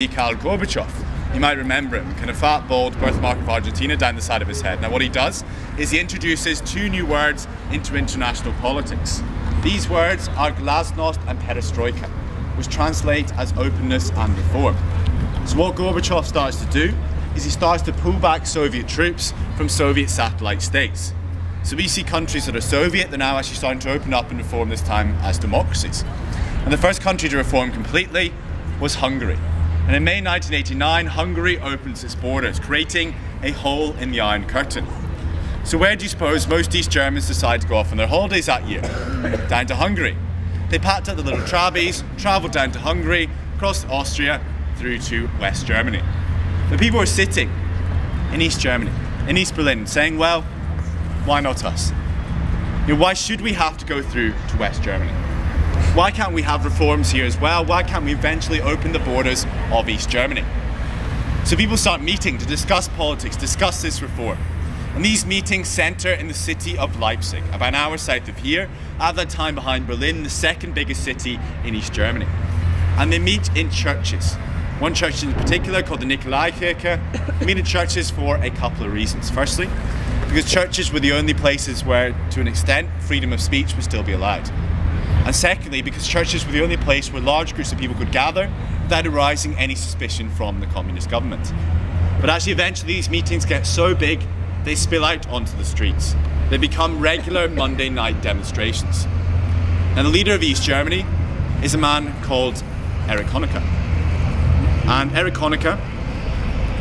Mikhail Gorbachev. You might remember him, kind of fat, bald, birthmark of Argentina down the side of his head. Now what he does is he introduces two new words into international politics. These words are glasnost and perestroika, which translate as openness and reform. So what Gorbachev starts to do is he starts to pull back Soviet troops from Soviet satellite states. So we see countries that are Soviet, they're now actually starting to open up and reform, this time as democracies. And the first country to reform completely was Hungary. And in May 1989, Hungary opens its borders, creating a hole in the Iron Curtain. So where do you suppose most East Germans decide to go off on their holidays that year? Down to Hungary. They packed up the little trabbies, travelled down to Hungary, across Austria, through to West Germany. The people were sitting in East Germany, in East Berlin, saying, well, why not us? You know, why should we have to go through to West Germany? Why can't we have reforms here as well? Why can't we eventually open the borders of East Germany? So people start meeting to discuss politics, discuss this reform. And these meetings centre in the city of Leipzig, about an hour south of here, at that time behind Berlin, the second biggest city in East Germany. And they meet in churches. One church in particular, called the Nikolaikirche, meet in churches for a couple of reasons. Firstly, because churches were the only places where, to an extent, freedom of speech would still be allowed. And secondly, because churches were the only place where large groups of people could gather without arising any suspicion from the communist government. But actually, eventually, these meetings get so big, they spill out onto the streets. They become regular Monday night demonstrations. Now, the leader of East Germany is a man called Erich Honecker. And Erich Honecker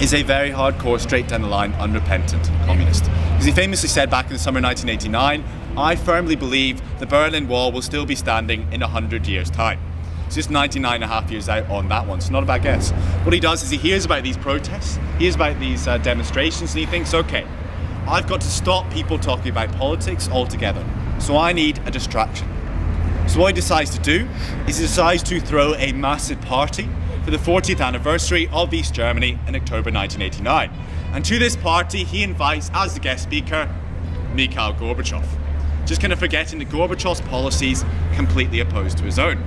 is a very hardcore, straight down the line, unrepentant communist. Because he famously said back in the summer 1989, I firmly believe the Berlin Wall will still be standing in 100 years' time. It's just 99.5 years out on that one, so not a bad guess. What he does is he hears about these protests, he hears about these demonstrations, and he thinks, okay, I've got to stop people talking about politics altogether, so I need a distraction. So what he decides to do is he decides to throw a massive party for the 40th anniversary of East Germany in October 1989. And to this party, he invites, as the guest speaker, Mikhail Gorbachev. Just kind of forgetting that Gorbachev's policies completely opposed to his own.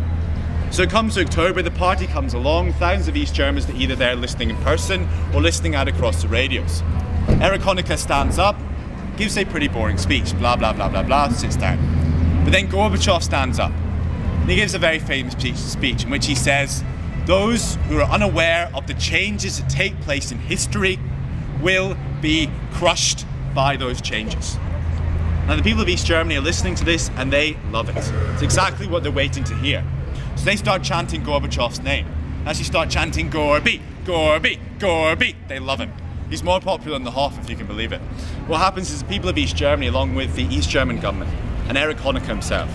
So it comes to October, the party comes along, thousands of East Germans are either there listening in person or listening out across the radios. Erich Honecker stands up, gives a pretty boring speech, blah, blah, blah, blah, blah, sits down. But then Gorbachev stands up, and he gives a very famous speech in which he says, those who are unaware of the changes that take place in history will be crushed by those changes. Now the people of East Germany are listening to this and they love it. It's exactly what they're waiting to hear. So they start chanting Gorbachev's name. As you start chanting Gorby, Gorby, Gorby, they love him. He's more popular than the Hof, if you can believe it. What happens is the people of East Germany, along with the East German government and Erich Honecker himself,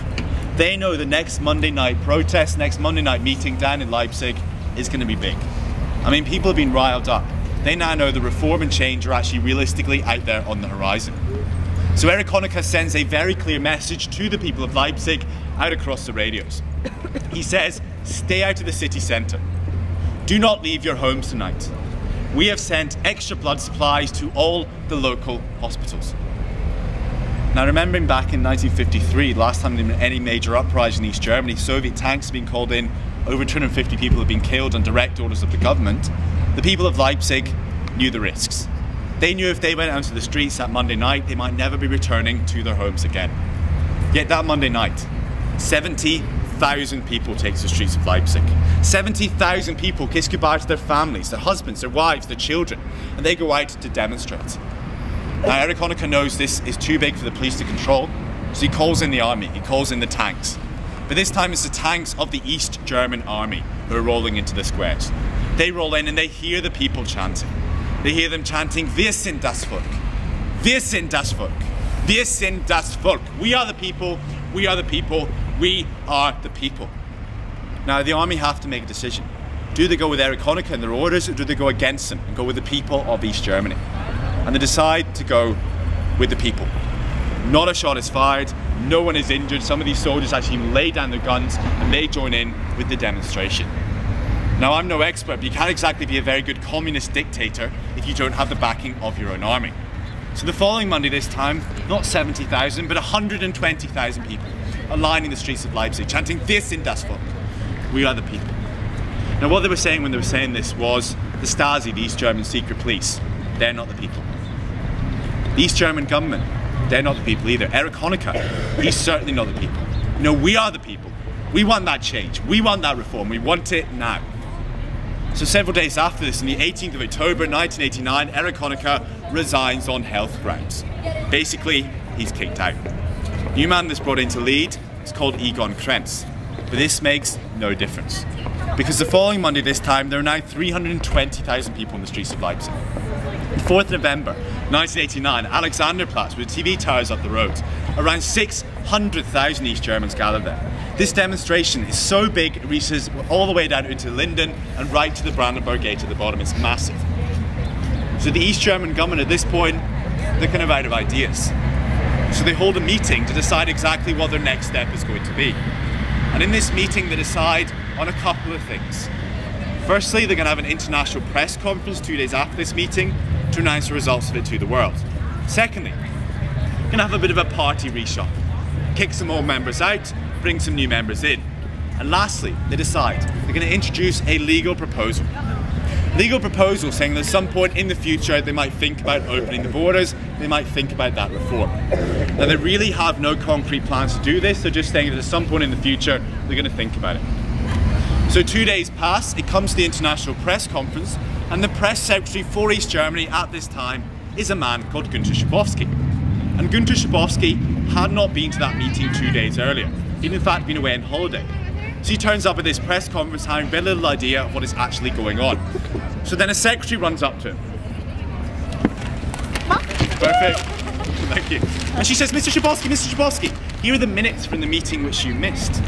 they know the next Monday night protest, next Monday night meeting down in Leipzig is going to be big. I mean, people have been riled up. They now know the reform and change are actually realistically out there on the horizon. So Erich Honecker sends a very clear message to the people of Leipzig out across the radios. He says, stay out of the city centre. Do not leave your homes tonight. We have sent extra blood supplies to all the local hospitals. Now, remembering back in 1953, the last time there was any major uprising in East Germany, Soviet tanks had been called in, over 250 people had been killed on direct orders of the government. The people of Leipzig knew the risks. They knew if they went out to the streets that Monday night, they might never be returning to their homes again. Yet that Monday night, 70,000 people take to the streets of Leipzig. 70,000 people kiss goodbye to their families, their husbands, their wives, their children, and they go out to demonstrate. Now, Erich Honecker knows this is too big for the police to control, so he calls in the army, he calls in the tanks. But this time it's the tanks of the East German army who are rolling into the squares. They roll in and they hear the people chanting. They hear them chanting, Wir sind das Volk. Wir sind das Volk. Wir sind das Volk. We are the people, we are the people, we are the people. Now the army have to make a decision. Do they go with Erich Honecker and their orders, or do they go against them and go with the people of East Germany? And they decide to go with the people. Not a shot is fired, no one is injured. Some of these soldiers actually lay down their guns and they join in with the demonstration. Now, I'm no expert, but you can't exactly be a very good communist dictator if you don't have the backing of your own army. So the following Monday this time, not 70,000, but 120,000 people are lining the streets of Leipzig, chanting, Wir sind das Volk. We are the people. Now what they were saying when they were saying this was the Stasi, the East German secret police, they're not the people. The East German government, they're not the people either. Erich Honecker, he's certainly not the people. No, we are the people. We want that change. We want that reform. We want it now. So several days after this, on the 18th of October 1989, Erich Honecker resigns on health grounds. Basically, he's kicked out. New man that's brought in to lead is called Egon Krenz. But this makes no difference. Because the following Monday this time, there are now 320,000 people in the streets of Leipzig. On 4th November 1989, Alexanderplatz, with TV towers up the road, around 600,000 East Germans gathered there. This demonstration is so big it reaches all the way down into Linden and right to the Brandenburg Gate at the bottom. It's massive. So the East German government at this point, they're kind of out of ideas. So they hold a meeting to decide exactly what their next step is going to be. And in this meeting they decide on a couple of things. Firstly, they're going to have an international press conference 2 days after this meeting to announce the results of it to the world. Secondly, they're going to have a bit of a party reshuffle. Kick some old members out, bring some new members in. And lastly, they decide they're going to introduce a legal proposal. Legal proposal saying that at some point in the future they might think about opening the borders, they might think about that reform. Now they really have no concrete plans to do this, they're just saying that at some point in the future they're going to think about it. So 2 days pass, it comes to the international press conference, and the press secretary for East Germany at this time is a man called Günter Schabowski. And Günter Schabowski had not been to that meeting 2 days earlier. He'd in fact been away on holiday. So he turns up at this press conference having very little idea of what is actually going on. So then a secretary runs up to him. Perfect. Thank you. And she says, Mr. Schabowski, here are the minutes from the meeting which you missed.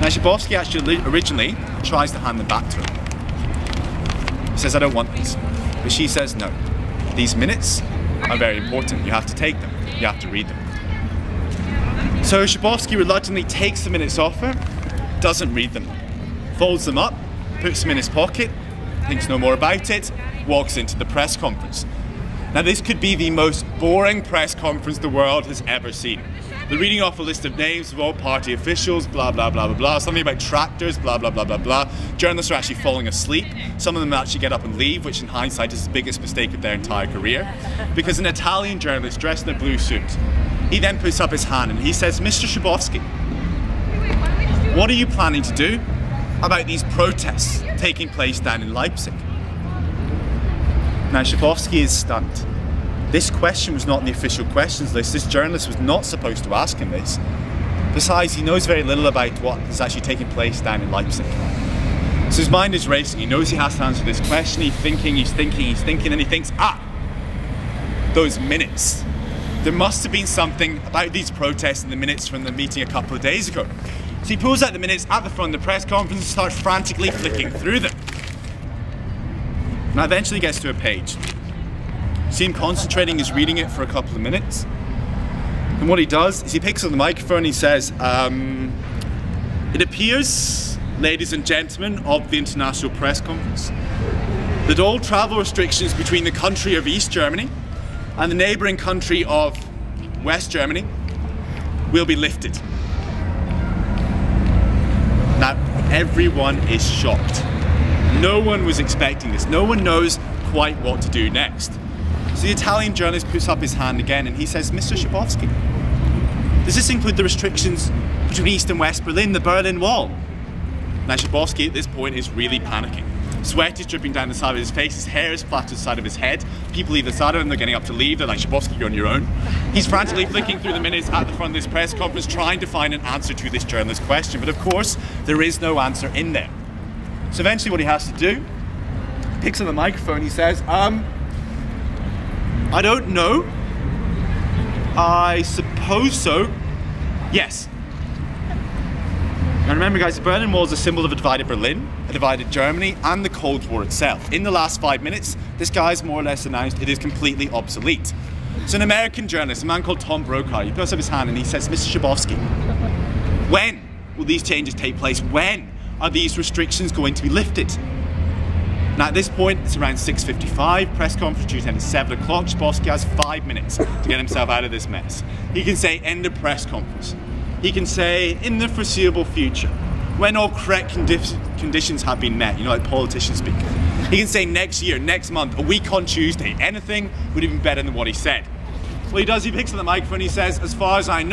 Now Schabowski actually originally tries to hand them back to her. He says, I don't want these. But she says, no. These minutes are very important. You have to take them. You have to read them. So Schabowski reluctantly takes the minutes off her, doesn't read them, folds them up, puts them in his pocket, thinks no more about it, walks into the press conference. Now this could be the most boring press conference the world has ever seen. They're reading off a list of names of all party officials, blah blah blah blah blah, something about tractors, blah blah blah blah blah. Journalists are actually falling asleep. Some of them actually get up and leave, which in hindsight is the biggest mistake of their entire career. Because an Italian journalist dressed in a blue suit, he then puts up his hand and he says, Mr. Schabowski, what are you planning to do about these protests taking place down in Leipzig? Now Schabowski is stunned. This question was not on the official questions list. This journalist was not supposed to ask him this. Besides, he knows very little about what is actually taking place down in Leipzig. So his mind is racing. He knows he has to answer this question. He's thinking, and he thinks, those minutes. There must have been something about these protests in the minutes from the meeting a couple of days ago. So he pulls out the minutes at the front of the press conference and starts frantically flicking through them. Now eventually gets to a page. See him concentrating, he's reading it for a couple of minutes. And what he does is he picks up the microphone and he says, it appears, ladies and gentlemen of the International Press Conference, that all travel restrictions between the country of East Germany and the neighbouring country of West Germany will be lifted. Now, everyone is shocked. No one was expecting this. No one knows quite what to do next. So the Italian journalist puts up his hand again and he says, Mr. Schabowski, does this include the restrictions between East and West Berlin, the Berlin Wall? Now Schabowski at this point is really panicking. Sweat is dripping down the side of his face, his hair is flat to the side of his head. People either side of him, they're getting up to leave, they're like, Schabowski, you're on your own. He's frantically flicking through the minutes at the front of this press conference trying to find an answer to this journalist's question, but of course, there is no answer in there. So eventually what he has to do, picks up the microphone, he says, I don't know. I suppose so. Yes. Now remember guys, the Berlin Wall is a symbol of a divided Berlin, a divided Germany, and the Cold War itself. In the last 5 minutes, this guy's more or less announced it is completely obsolete. So an American journalist, a man called Tom Brokaw, he puts up his hand and he says, Mr. Schabowski, when will these changes take place? When are these restrictions going to be lifted? Now at this point, it's around 6:55, press conference due to end at 7 o'clock. Schabowski has 5 minutes to get himself out of this mess. He can say, end of press conference. He can say, in the foreseeable future, when all correct conditions conditions have been met, you know, like politicians speak. He can say next year, next month, a week on Tuesday, anything would have been better than what he said. What he does, he picks up the microphone, he says, as far as I know,